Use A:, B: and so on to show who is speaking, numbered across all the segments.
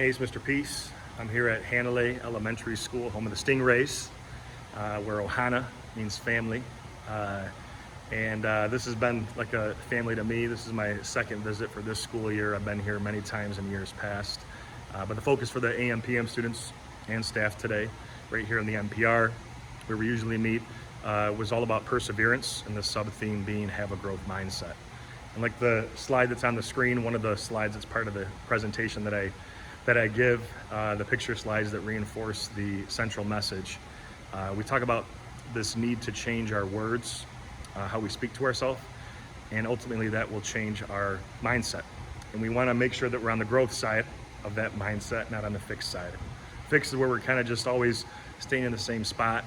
A: Hey, it's Mr. Peace. I'm here at Hannalei Elementary School, home of the Stingrays, where Ohana means family. This has been like a family to me. This is my second visit for this school year. I've been here many times in years past. But the focus for the AM/PM students and staff today, right here in the NPR, where we usually meet, was all about perseverance, and the sub-theme being have a growth mindset. And like the slide that's on the screen, one of the slides that's part of the presentation that I give, the picture slides that reinforce the central message. We talk about this need to change our words, how we speak to ourselves, and ultimately that will change our mindset. And we want to make sure that we're on the growth side of that mindset, not on the fixed side. Fixed is where we're kind of just always staying in the same spot.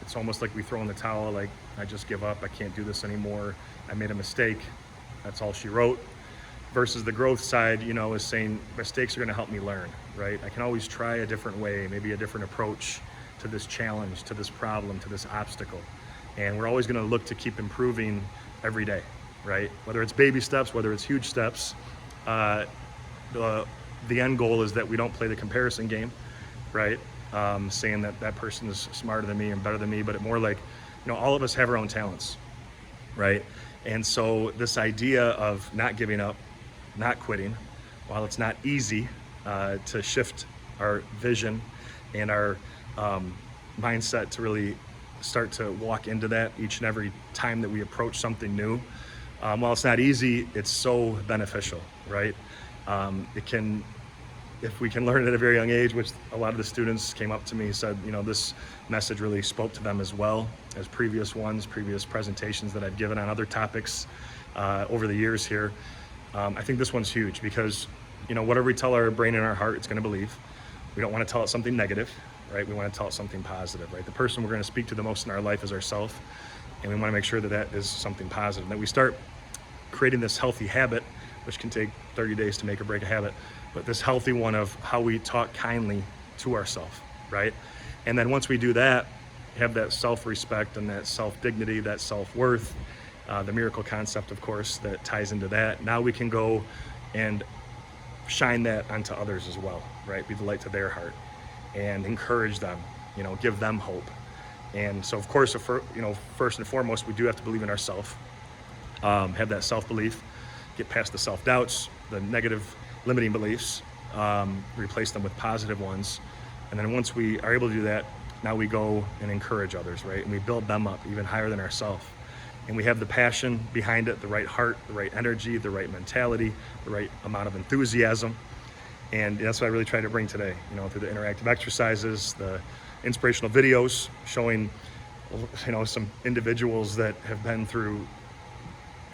A: It's almost like we throw in the towel, like, I just give up, I can't do this anymore, I made a mistake, that's all she wrote. Versus the growth side, is saying mistakes are going to help me learn, right? I can always try a different way, maybe a different approach to this challenge, to this problem, to this obstacle. And we're always going to look to keep improving every day, right? Whether it's baby steps, whether it's huge steps, the end goal is that we don't play the comparison game, right? Saying that that person is smarter than me and better than me, but more like, all of us have our own talents, right? And so this idea of not giving up, not quitting, while it's not easy to shift our vision and our mindset to really start to walk into that each and every time that we approach something new. While it's not easy, it's so beneficial, right? If we can learn at a very young age, which a lot of the students came up to me and said, this message really spoke to them as well as previous presentations that I've given on other topics over the years here. I think this one's huge because, whatever we tell our brain and our heart, it's going to believe. We don't want to tell it something negative, right? We want to tell it something positive, right? The person we're going to speak to the most in our life is ourselves, and we want to make sure that that is something positive, that we start creating this healthy habit, which can take 30 days to make or break a habit, but this healthy one of how we talk kindly to ourselves, right? And then once we do that, have that self-respect and that self-dignity, that self-worth, the miracle concept, of course, that ties into that. Now we can go and shine that onto others as well, right? Be the light to their heart and encourage them, give them hope. And so, of course, first and foremost, we do have to believe in ourselves, have that self-belief, get past the self-doubts, the negative limiting beliefs, replace them with positive ones. And then once we are able to do that, now we go and encourage others, right? And we build them up even higher than ourselves. And we have the passion behind it, the right heart, the right energy, the right mentality, the right amount of enthusiasm. And that's what I really try to bring today, through the interactive exercises, the inspirational videos showing, some individuals that have been through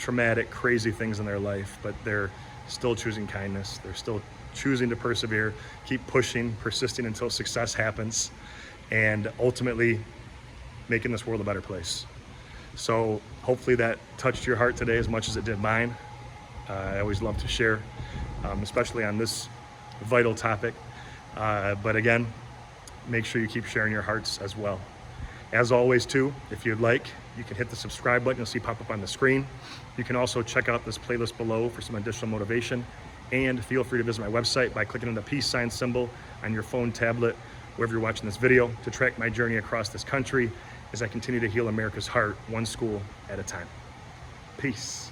A: traumatic, crazy things in their life, but they're still choosing kindness. They're still choosing to persevere, keep pushing, persisting until success happens, and ultimately making this world a better place. So hopefully that touched your heart today as much as it did mine. I always love to share, especially on this vital topic. But again, make sure you keep sharing your hearts as well. As always, too, if you'd like, you can hit the subscribe button you'll see pop up on the screen. You can also check out this playlist below for some additional motivation. And feel free to visit my website by clicking on the peace sign symbol on your phone, tablet, wherever you're watching this video, to track my journey across this country as I continue to heal America's heart, one school at a time. Peace.